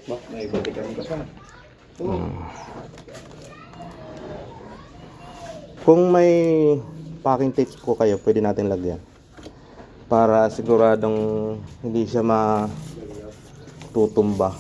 Bak, may balikan ka pa. Kung may packing tape ko kayo, pwede natin lagyan. Para siguradong hindi siya matutumba.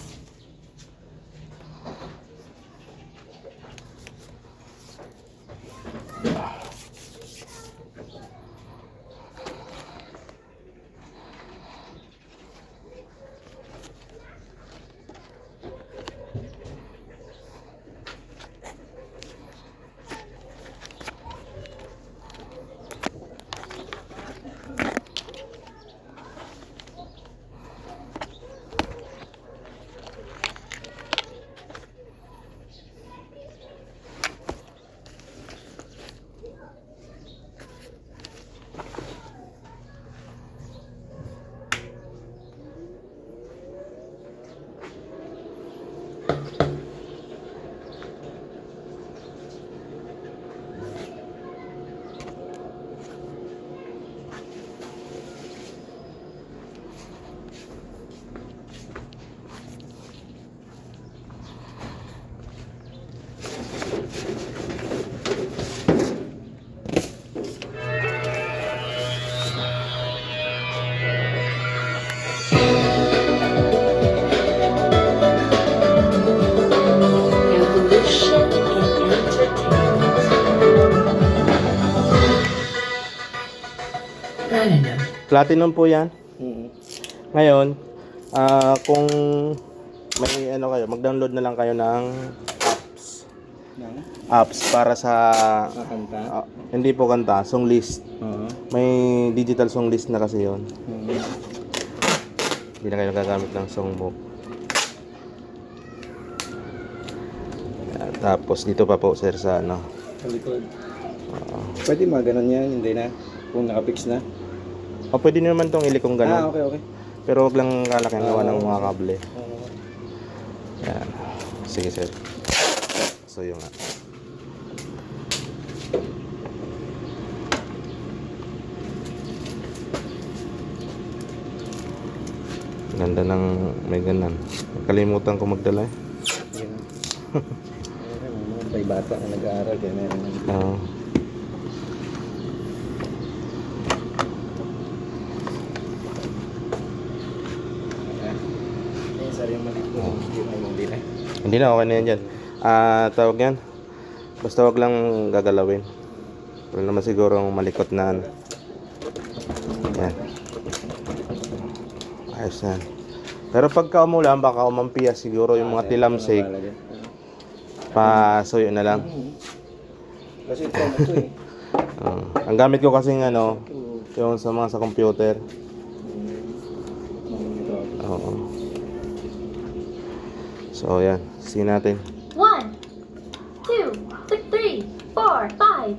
Evolution in entertainment. Platinum. Platinum po yan. Ngayon, kung may ano kayo, mag-download na lang kayo ng apps para sa Kakanta? hindi po kanta, song list. Oo. May digital song list na kasi yon. Hindi na kayo gagamit ng songbook. Tapos dito pa po sir sa ano. Sa likod. Pwede mga ganun yan, hindi na. Kung nakapix na. O pwede nyo naman tong ilikong ganun. Okay, okay. Pero wag lang kalaking gawa ng mga kable. Yan. Sige sir. So yung ganda ng may ganan. Kalimutan ko magdala eh. Yan. May bata na nag-aaral kaya meron na. Oo. Yung maliit mo, hindi na. Hindi na, okay na yan dyan. Tawag yan. Basta wag lang gagalawin. Wala naman siguro malikot na ano. Yan. Ayos na. Pero pagka umulan, baka umampiya siguro yung mga tilamsik. Pasuyo na lang. Kasi ito ano to eh. Ang gamit ko kasing ano, yung sa mga sa computer. Oo. So yan, sige natin. 1, 2, 3, 4, 5,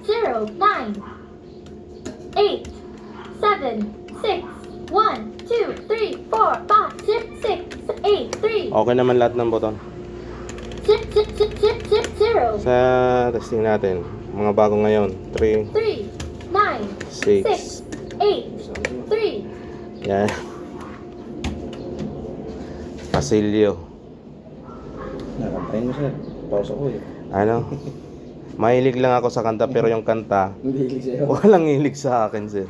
0, 9, 8, 7, 6, 1, 2, 3, 4, 5, 6, 8, 3, Okay naman lahat ng buton. 0, Sa testing natin, mga bago ngayon, 3, 3, 9, 6, 8, 3. yan. Pasilyo. Nakampain mo sir. Pause ako eh. Ano? Mahilig lang ako sa kanta pero yung kanta, Hindi hilig sa'yo. walang hilig sa akin sir.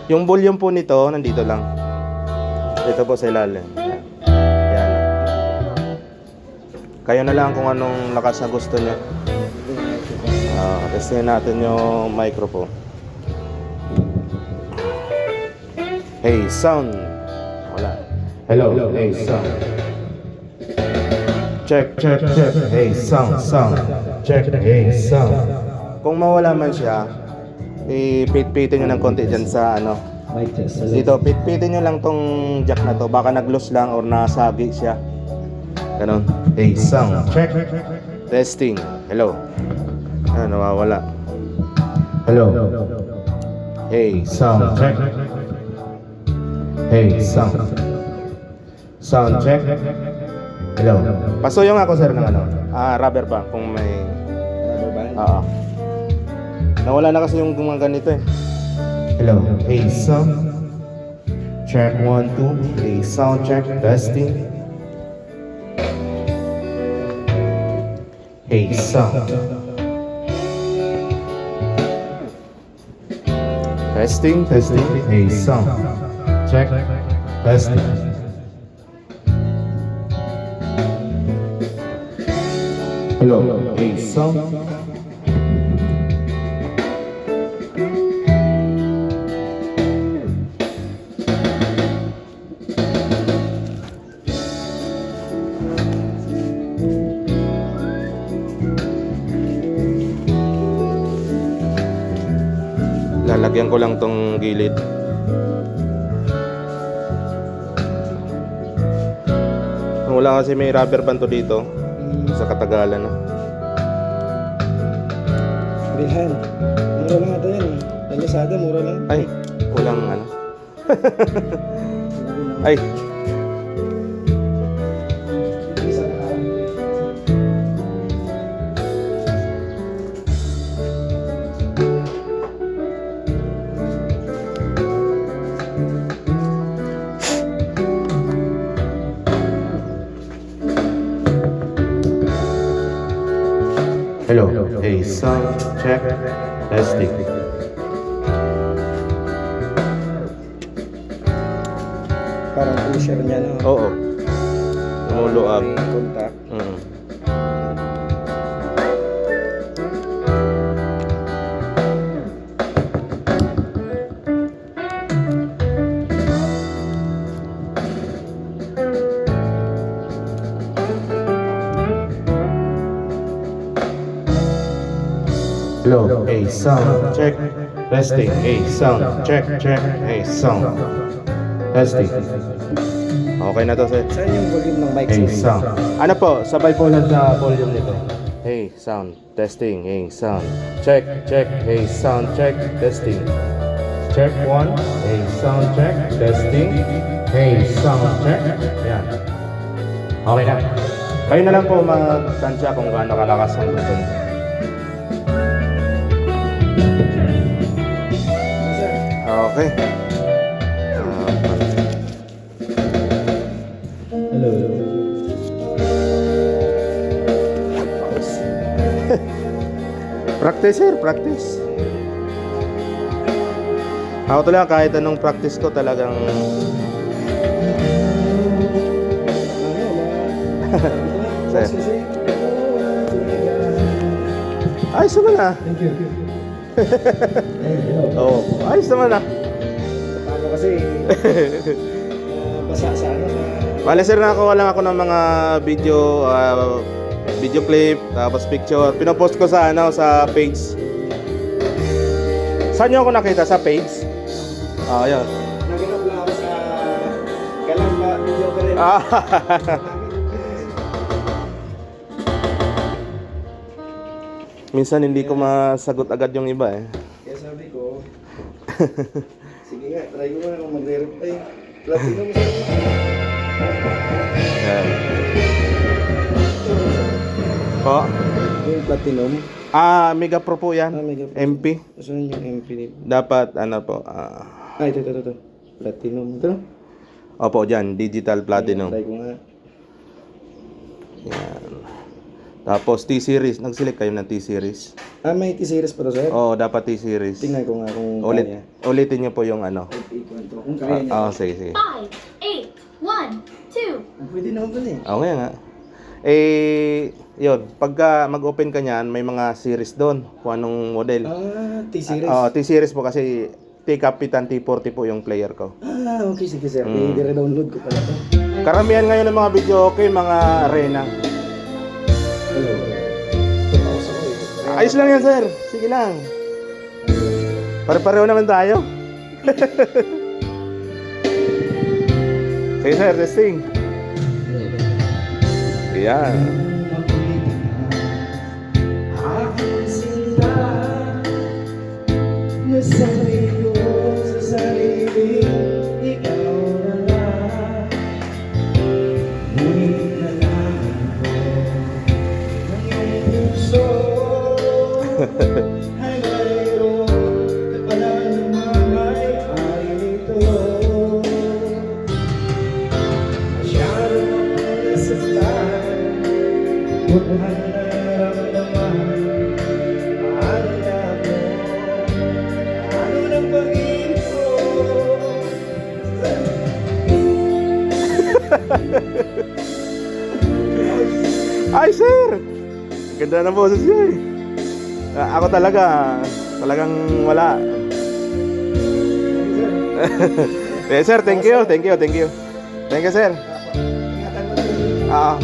Yung volume po nito, nandito lang. Dito po sa ilalim. Yan. Yan. Kayo na lang kung anong lakas na gusto nyo. Testin natin yung microphone. Hey, sound. Wala. Hello, hey, sound. Check, check, check. Hey, sound, sound. Check, hey, sound. Kung mawala man siya, ipit-pitin nyo ng konti dyan sa ano. Mic test. Dito, pit-pitin nyo lang tong jack na to. Baka nag-loose lang or nasagi siya. Ganon. Hey, sound. Check. Testing. Hello. Nawawala. Hello. Hey, sound. Check. Hey, sound. Sound check. Hello. Pasuyo nga ako sir ng ano, rubber band kung may. Rubber band? Oo. Nawala na kasi yung mga ganito eh. Hello. Hey, sound. Check 1, 2. Hey, sound check. Testing. Hey, sound. Testing, testing. Hey, sound. Check. Testing. Hello. Hey, sound. Lalagyan ko lang tong gilid. Wala kasi may rubber band to dito sa katagalan, no? Bilhan. Mura lang ata yan eh. Ang Lazada, mura lang. Ay, walang ano. Ay, hello. Hey, sound check. Testing. Parang pusher niya, no? Oo. Lumuluag. May contact. Hello. Hey, sound check. Testing. Hey, sound check. Check. Hey, sound. Testing. Okay na to, sir. Saan yung volume ng mic? Hey, sa sound. Ano po? Sabay po lang sa volume nito. Hey, sound. Testing. Hey, sound. Check. Check. Hey, sound. Check. Testing. Check 1. Hey, sound. Check. Testing. Hey, sound. Check. Yan. Okay na. Kayo na lang po magtansya kung gaano kalakas ang gusto niyo. Okay. Hello. Practice, sir. Practice. Ako talaga kahit anong practice ko talagang Sir. Ayos naman na. Thank you. Oo, ayos naman na. Paano kasi basa sa ano sa Bale sir, nakakuha lang ako ng mga video clip, tapos picture. Pinopost ko sa sa page. Saan niyo ako nakita? Sa page? Ayun. naganap lang ako sa Kalamba video ka rin. Minsan hindi ko masagot agad yung iba eh. Kaya sabi ko, sige nga, try ko nga kung magre-reply. Platino mo sa Yan. Po? yung platinum. Mega Pro po yan. Mega Pro. MP. Saan yung MP nito? Dapat ano po. Ito. Platinum. Ito no? Opo, dyan. Digital Platinum. Try ko nga. Yan. Tapos T-Series. Nag-select kayo ng T-Series. May T-Series pa to, sir? Oo, dapat T-Series. Tingnan ko nga kung kaya. Ulitin nyo po yung ano. Kung kaya niya. Sige. 5, 8, 1, 2. Pwede naman pala eh. Okay nga. Yun. Pagka mag-open ka niyan, may mga series doon. Kung anong model. T-Series. T-Series po kasi T-Capitan T40 po yung player ko. Okay, sige sir. I-download ko pala to. Karamihan ngayon ng mga video okay, mga arena. Hello. Tumaos ako eh. Ayos lang yan, sir. Sige lang. Pare-pareho naman tayo. Sige, sir. Testing. Yan. Aking sinta, nasanay ko sa sarili, ikaw na lang. Ngunit nalaman ko, ng iyong puso ay mayroon na palang ng pag-ibig ko. Ay, sir! Ganda ng boses niyo eh. Ako talagang wala. Eh, sir, thank you. Thank you, sir. Ingatan mo din. Ah.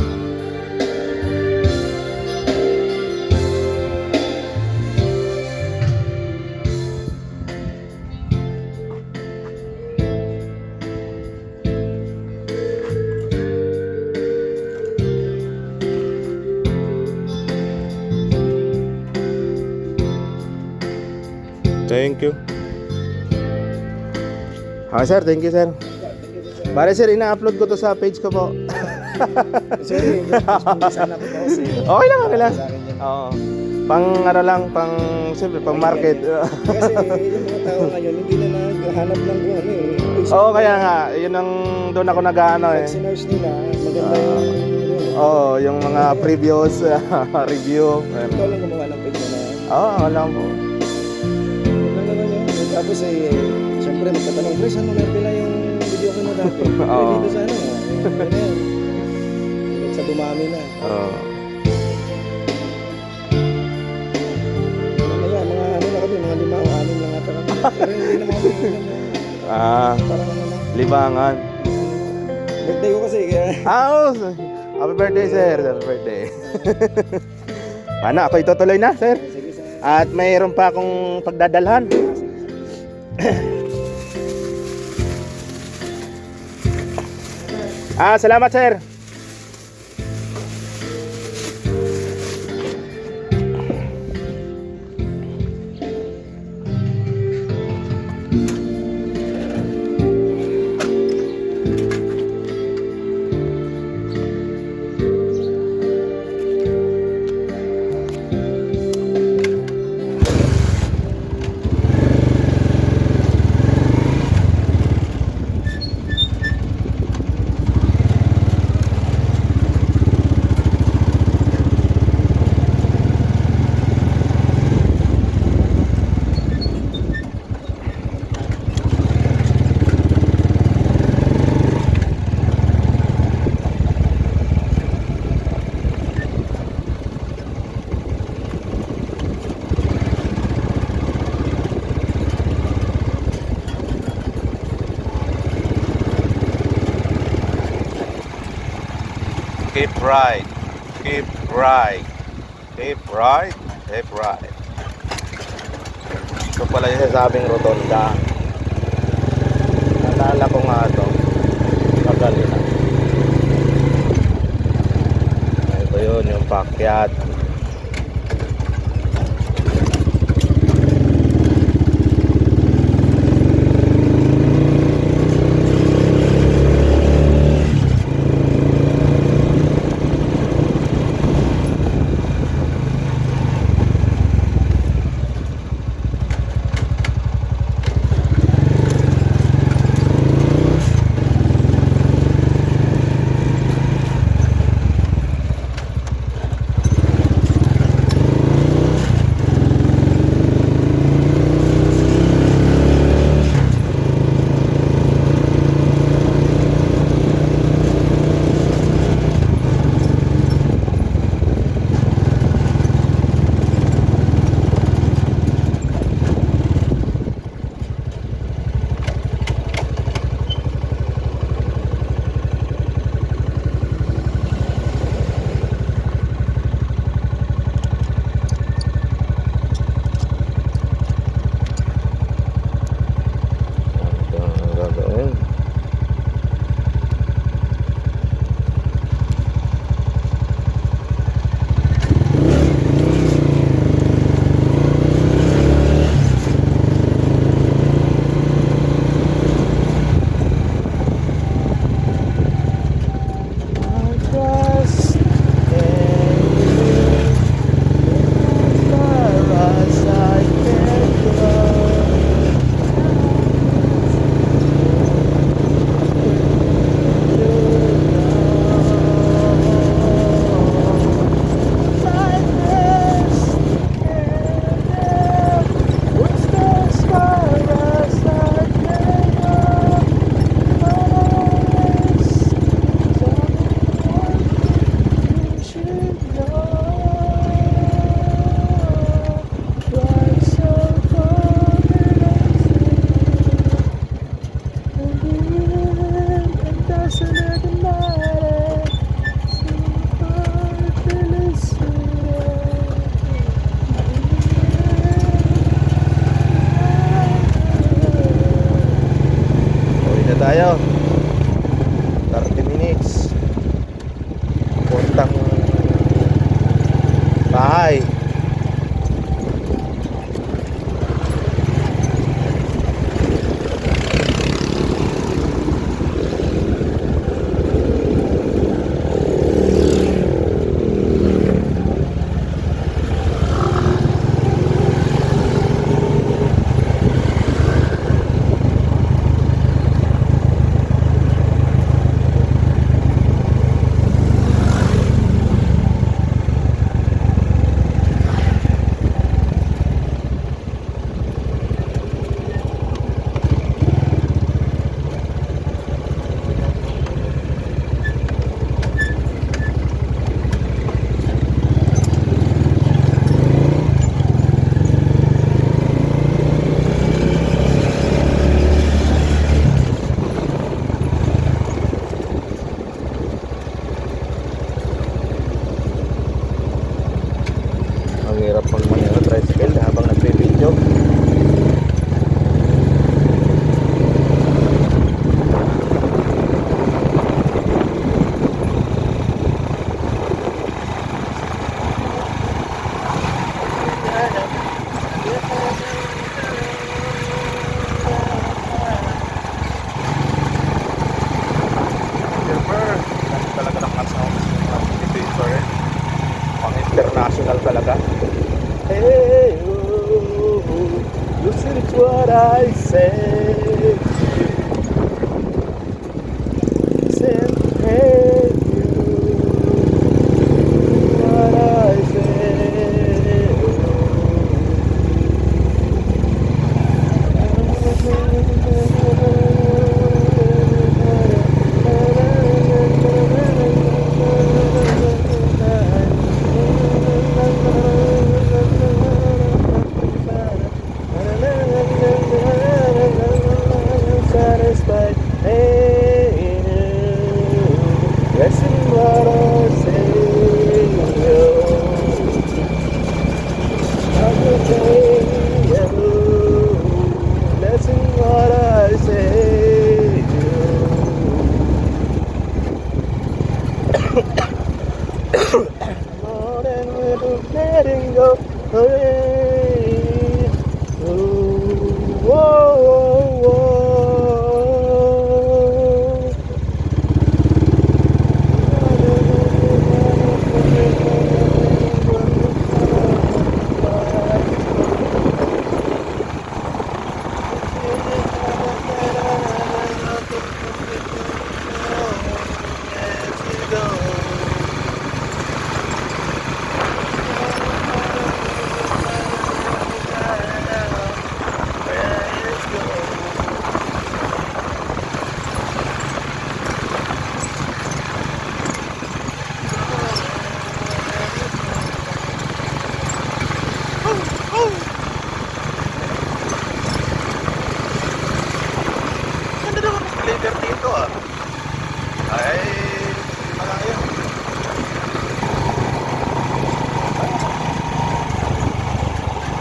Thank you. Ah, sir, thank you, sir. Bale, sir, ina-upload ko to sa page ko po. Sorry, sana po kasi. Okay lang, okay lang. Sa akin yan. Oo. Pang ano lang, siyempre, pang market. Kasi yung mga tao ngayon, hindi na naghahanap ng kung ano eh. Oo, kaya nga, yun ang doon ako nag-ano eh. Pag sinurse nila, maganda yung Oo, yung mga previous review. ikaw lang gumawa ng page mo na. Oo, alam po. Ano naman yun? Tapos siyempre magtatanong, Chris, ano meron pala yung video ko mo dati? Oo. Dito sa ano, ganyan. Hanggang sa dumami na. Oo. Mamaya, mga ano na kami, mga 5 o 6 lang ata kami. Pero hindi naman kami parang ano lang. Libangan. Birthday ko kasi, kaya Oo. Happy birthday, sir. Happy birthday. Ano, ako itutuloy na, sir. sige sa At mayroon pa akong pagdadalhan. Salamat, sir. Keep right. Keep right. Keep right. Keep right. Ito pala yung sasabing rotonda. Naalala ko nga ito. Kagalina. Ito yun, yung pakyat. tayo. 30 minutes. Puntang bahay. Ang hirap pang manero tricycle habang nagbe-video. Talaga ng sound dito eh. Pang international talaga. Hey, oh, listen to what I say. Listen, hey, you, what I satisfied. Hey, listen what I say. Listen what I say. More than we're letting go. Hey, oh, oh, oh. Ganda naman ng flavor dito ah. Ay, malayo.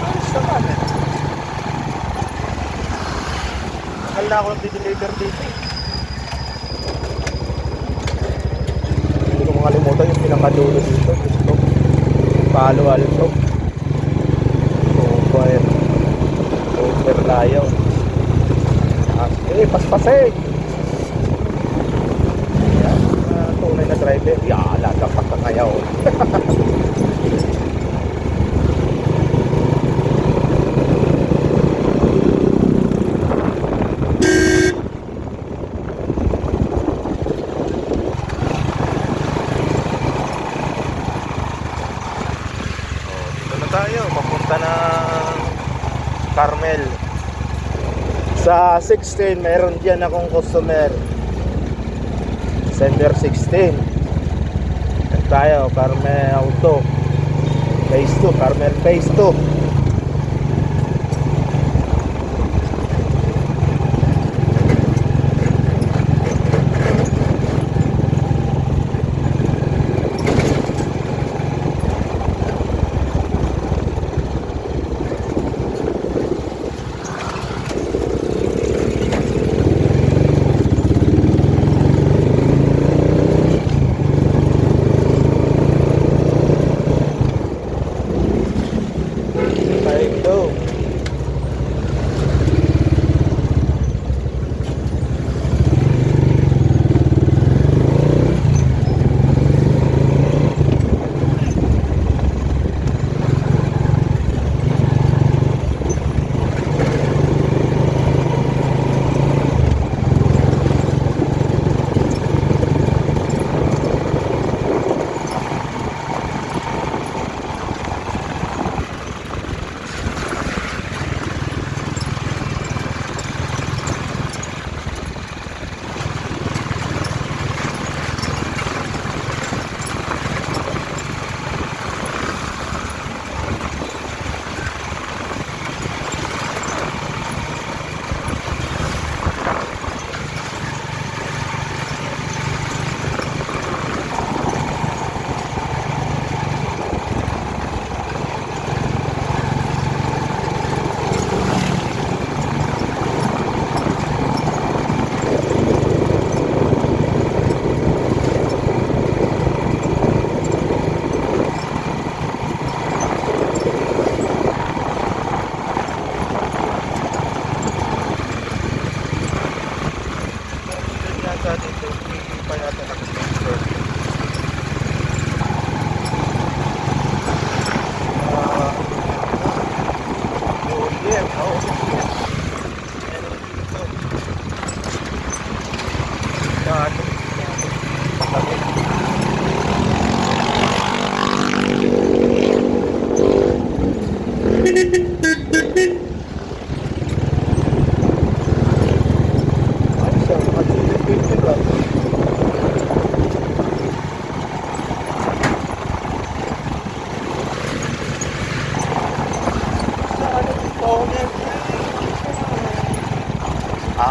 Ayos naman eh. Akala ko nag-deliver dito eh. Hindi ko makalimutan yung pinakadulo dito. Gusto. Palo also. Super. Super layo. Paspasig. Yan, tunay na driver. Yala, dapat na kayaw. Dito na tayo, papunta na Carmel. Sa 16, meron dyan akong customer. December 16. At tayo, Carmel Auto. Phase 2, Carmel Phase 2.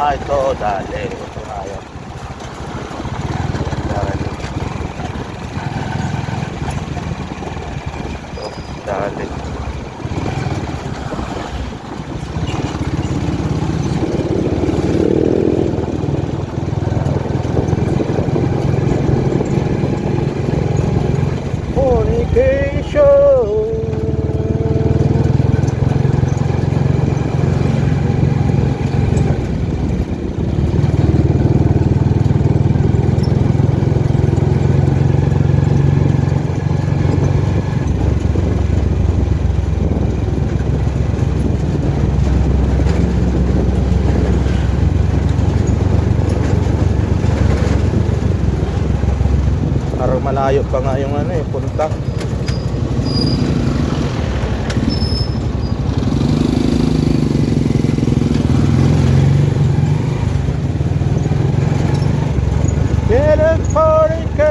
Ito, dali. Ito nga yun. Dali. Ito, dali. Fornication. Parang malayo pa nga yung ano eh, punta. Get a fornication.